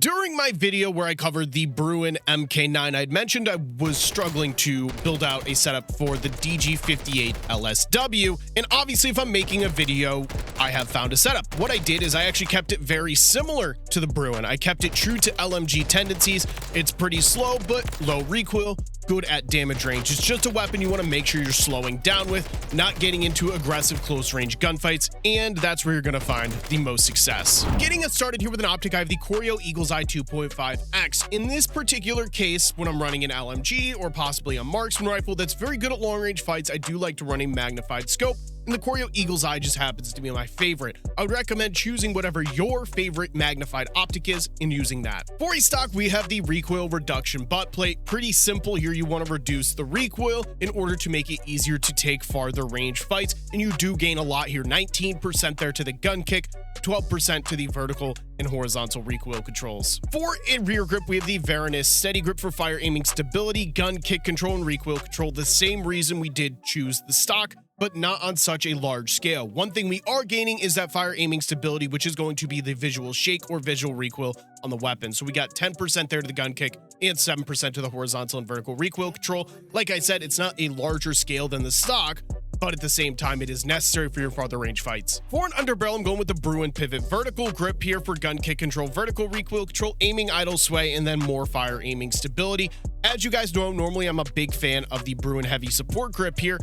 During my video where I covered the Bruen Mk9, I'd mentioned I was struggling to build out a setup for the DG-58 LSW, and obviously if I'm making a video, I have found a setup. What I did is I actually kept it very similar to the Bruen. I kept it true to LMG tendencies. It's pretty slow, but low recoil, good at damage range. It's just a weapon you want to make sure you're slowing down with, not getting into aggressive close range gunfights, and that's where you're going to find the most success. Getting us started here with an optic, I have the Corio Eagle's Eye 2.5X. In this particular case, when I'm running an LMG or possibly a marksman rifle that's very good at long range fights, I do like to run a magnified scope, and the Corio Eagle's Eye just happens to be my favorite. I would recommend choosing whatever your favorite magnified optic is and using that. For a stock, we have the recoil reduction butt plate. Pretty simple here. You want to reduce the recoil in order to make it easier to take farther range fights, and you do gain a lot here. 19% there to the gun kick, 12% to the vertical and horizontal recoil controls. For a rear grip, we have the Varanus Steady Grip for fire aiming stability, gun kick control, and recoil control. The same reason we did choose the stock, but not on such a large scale. One thing we are gaining is that fire aiming stability, which is going to be the visual shake or visual recoil on the weapon. So we got 10% there to the gun kick and 7% to the horizontal and vertical recoil control. Like I said, it's not a larger scale than the stock, but at the same time, it is necessary for your farther range fights. For an underbarrel, I'm going with the Bruen Pivot Vertical Grip here for gun kick control, vertical recoil control, aiming idle sway, and then more fire aiming stability. As you guys know, normally I'm a big fan of the Bruen Heavy Support Grip here,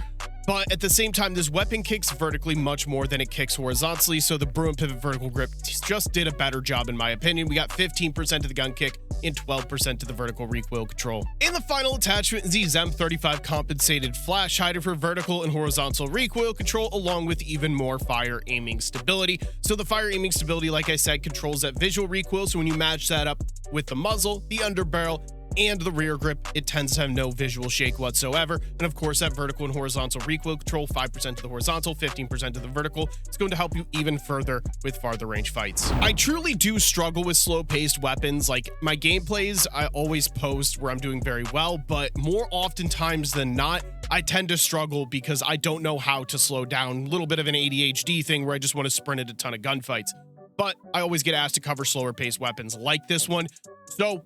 but at the same time, this weapon kicks vertically much more than it kicks horizontally, so the Bruen Pivot Vertical Grip just did a better job in my opinion. We got 15% to the gun kick and 12% to the vertical recoil control. And the final attachment is the ZEM35 compensated flash hider for vertical and horizontal recoil control, along with even more fire aiming stability. So the fire aiming stability, like I said, controls that visual recoil, so when you match that up with the muzzle, the underbarrel, and the rear grip, it tends to have no visual shake whatsoever. And of course, that vertical and horizontal recoil control, 5% to the horizontal, 15% to the vertical. It's going to help you even further with farther range fights. I truly do struggle with slow-paced weapons. Like, my gameplays, I always post where I'm doing very well, but more oftentimes than not, I tend to struggle because I don't know how to slow down. A little bit of an ADHD thing where I just want to sprint at a ton of gunfights. But I always get asked to cover slower paced weapons like this one. So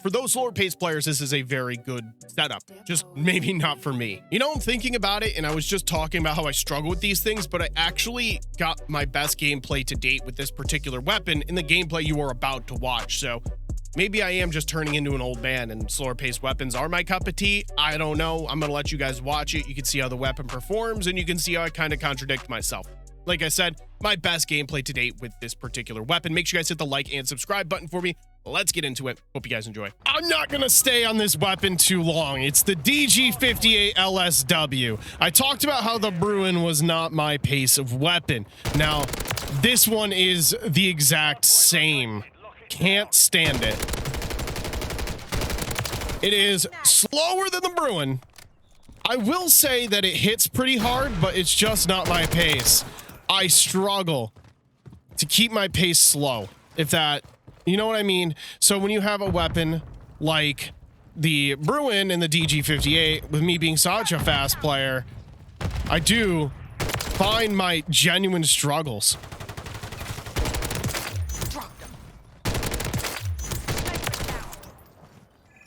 for those slower paced players, this is a very good setup, just maybe not for me. You know, I'm thinking about it, and I was just talking about how I struggle with these things, but I actually got my best gameplay to date with this particular weapon in the gameplay you are about to watch. So maybe I am just turning into an old man and slower paced weapons are my cup of tea. I don't know. I'm going to let you guys watch it. You can see how the weapon performs, and you can see how I kind of contradict myself. Like I said, my best gameplay to date with this particular weapon. Make sure you guys hit the like and subscribe button for me. Let's get into it. Hope you guys enjoy. I'm not going to stay on this weapon too long. It's the DG-58 LSW. I talked about how the Bruen was not my pace of weapon. Now, this one is the exact same. Can't stand it. It is slower than the Bruen. I will say that it hits pretty hard, but it's just not my pace. I struggle to keep my pace slow, if that, you know what I mean? So when you have a weapon like the Bruen and the DG-58, with me being such a fast player, I do find my genuine struggles.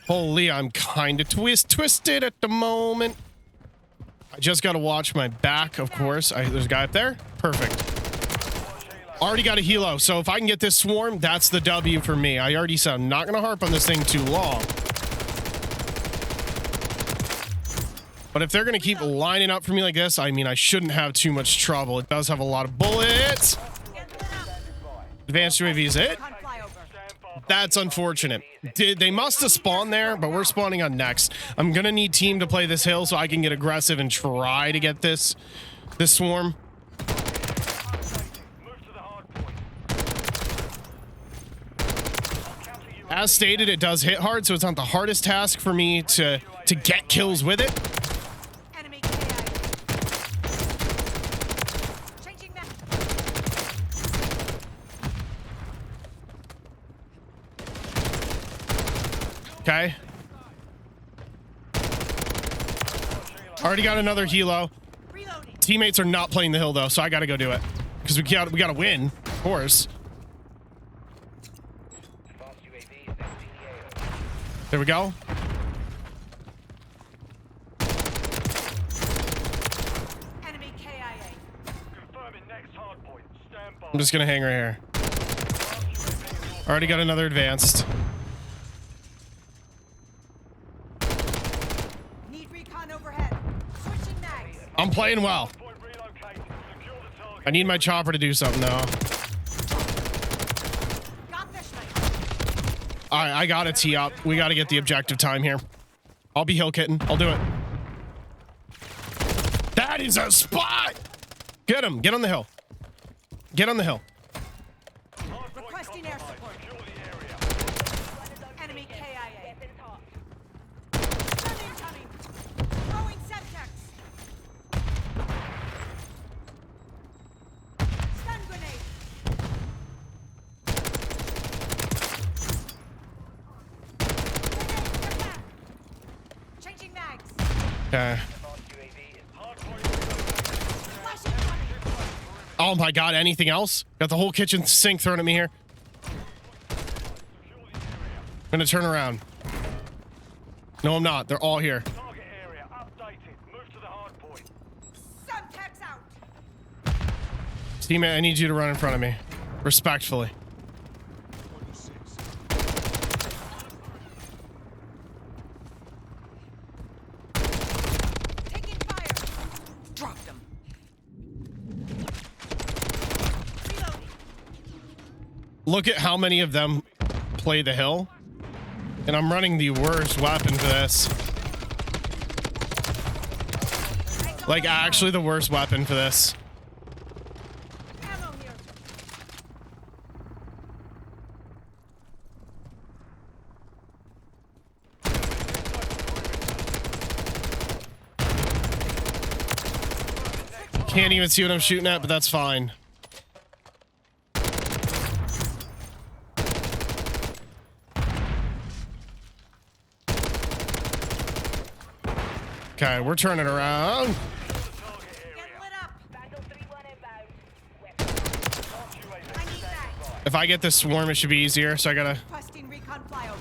Holy, I'm kind of twisted at the moment. I just got to watch my back, of course. There's a guy up there. Perfect. Already got a helo, so if I can get this swarm, that's the W for me. I already said I'm not going to harp on this thing too long. But if they're going to keep lining up for me like this, I mean, I shouldn't have too much trouble. It does have a lot of bullets. Advanced UAV is it? That's unfortunate. They must have spawned there, but we're spawning on next. I'm going to need team to play this hill so I can get aggressive and try to get this swarm. As stated, it does hit hard, so it's not the hardest task for me to get kills with it. Okay. Already got another helo. Teammates are not playing the hill though, so I gotta go do it because we gotta win, of course. There we go. Enemy KIA. Confirming next hard point. Stand by. I'm just gonna hang right here. Already got another advanced. Need recon overhead. Switching mags. I'm playing well. Point relocated. Secure the target. I need my chopper to do something though. Got this mate. All right, I gotta tee up. We gotta get the objective time here. I'll be hill kitten. I'll do it. That is a spot. Get him. Get on the hill. Get on the hill. Hard point Requesting air compromised. support. Secure the area. Enemy KIA. Stun incoming. Throwing Semtex. Stun grenade. Grenade, get back. Changing mags. Okay. Hard point relocated. Flash incoming. Oh my God. Anything else? Got the whole kitchen sink thrown at me here. I'm gonna turn around. No, I'm not. They're all here. Target area updated. Move to the hard point. Semtex out. Teammate, I need you to run in front of me. Respectfully. Taking fire. Dropped them. Reloading. Look at how many of them play the hill. And I'm running the worst weapon for this. Like, actually the worst weapon for this. Ammo here. Can't even see what I'm shooting at, but that's fine. Okay, we're turning around. Get lit up. I need that. If I get this swarm, it should be easier, so I gotta... Requesting recon flyover.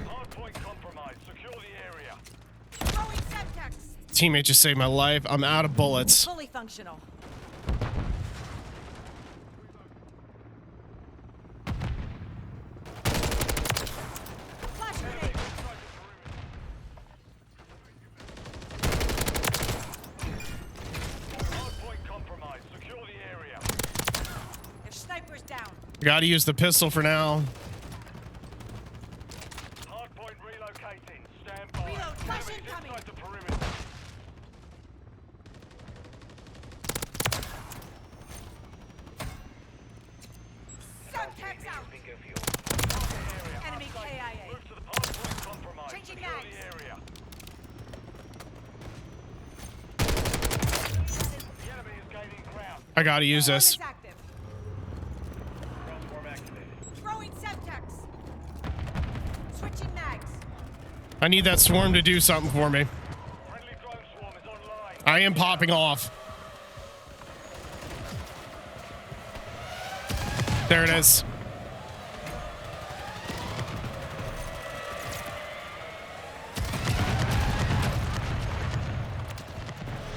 Hard point compromised. Secure the area. Throwing Semtex. Teammate just saved my life. I'm out of bullets. Fully functional. Flash grenade. Hard point compromised. Secure the area. There's snipers down. Gotta use the pistol for now. Hard point relocating. Stand by. Reload. Flash Enemies incoming. inside the perimeter. Semtex out. Enemy KIA. Move to the hard point compromised. Changing Secure mags. the area. The enemy is gaining ground. I gotta use Swarm this. is active. Swarm activated. Throwing Semtex. Switching mags. I need that swarm to do something for me. Friendly drone swarm is online. I am popping off. There it is.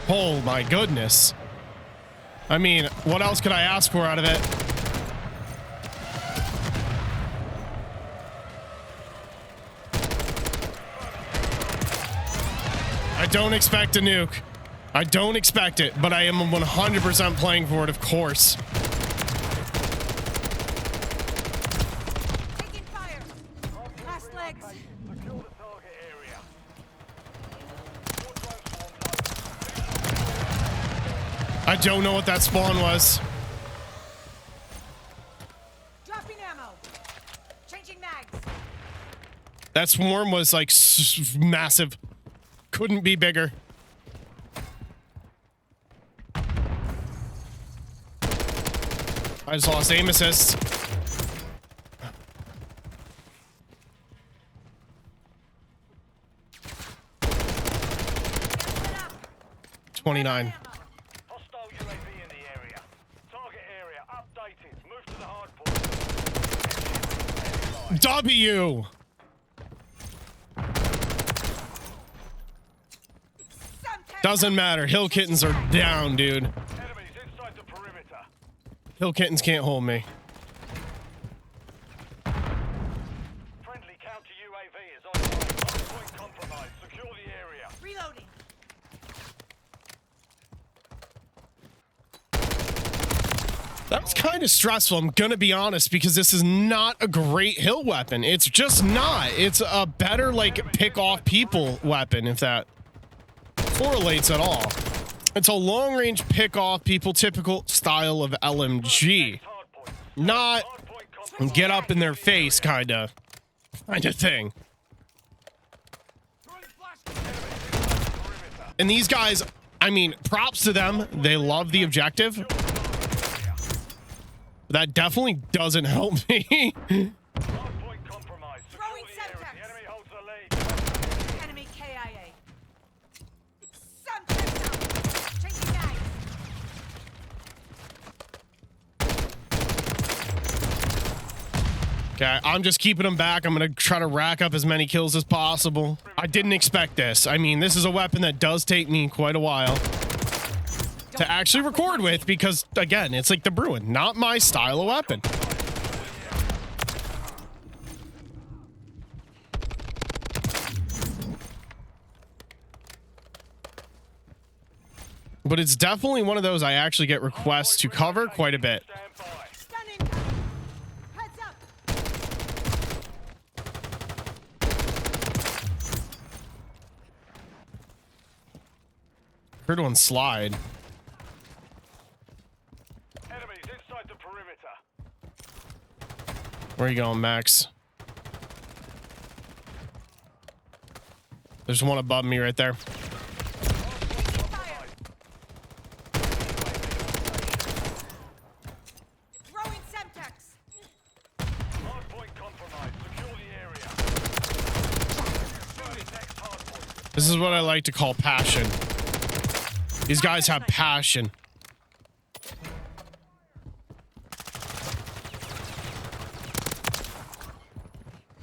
Oh my goodness. I mean, what else could I ask for out of it? I don't expect a nuke. I don't expect it, but I am 100% playing for it, of course. Taking fire. Last legs. Secure the target area. More drone swarms I don't know what that spawn was. Dropping ammo. Changing mags. That swarm was like massive. Couldn't be bigger. I just lost aim assist. Get lit up. 29. Ammo. Hostile W. Doesn't matter. Hill kittens are down, dude. Enemies inside the perimeter. Hill kittens can't hold me. Friendly counter UAV is online. Hardpoint compromised. Secure the area. Reloading. That was kind of stressful, I'm gonna be honest, because this is not a great hill weapon. It's just not. It's a better, like, pick off people weapon, if that correlates at all. It's a long range pick off people, typical style of LMG, not get up in their face kind of thing. And these guys, I mean, props to them. They love the objective. That definitely doesn't help me. Hardpoint compromised. Secure Throwing the area. Semtex. The enemy holds the lead. Enemy KIA. Semtex out. Changing mags. Okay, I'm just keeping them back. I'm gonna try to rack up as many kills as possible. I didn't expect this. I mean, this is a weapon that does take me quite a while to actually record with, because again, it's like the Bruen, not my style of weapon. But it's definitely one of those I actually get requests to cover quite a bit. Stand by. Stunning. Heads up. Heard one slide. Enemies inside the perimeter. Where are you going, Max? There's one above me right there. Taking fire. Throwing Semtex. Hardpoint compromised. Secure the area. Next hardpoint. This is what I like to call passion. These guys have passion.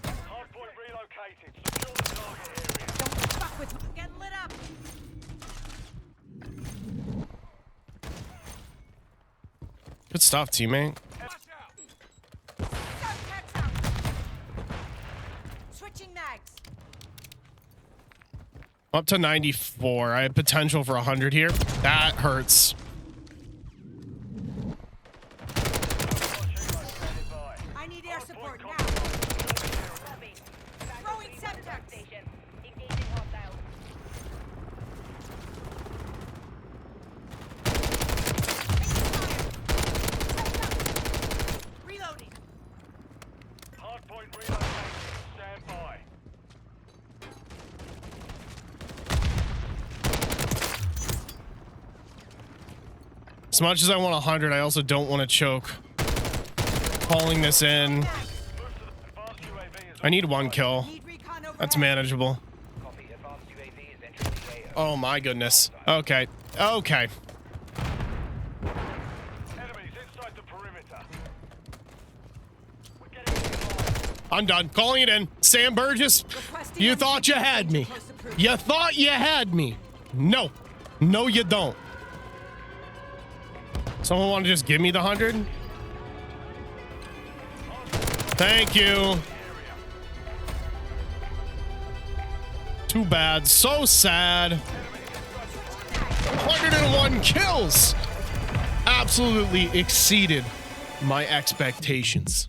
Hardpoint relocated. Secure the target area. Don't fuck with me. Getting lit up. Good stuff, teammate. Semtex out. Switching mags. Up to 94. I have potential for 100 here. That hurts. I need air support now. Throwing Semtex. Reloading. Hardpoint relocated. Stand by. As much as I want 100, I also don't want to choke. Calling this in. Move to the advanced UAV is I need one kill. Need recon overhead. That's manageable. Copy. Advanced UAV is entering the AO. Oh my goodness. Okay. Okay. Enemies inside the perimeter. We're getting in. I'm done. Calling it in. Sam Burgess, Requesting you thought you had me. You thought you had me. No. No, you don't. Someone want to just give me the 100? Thank you. Too bad. So sad. 101 kills. Absolutely exceeded my expectations.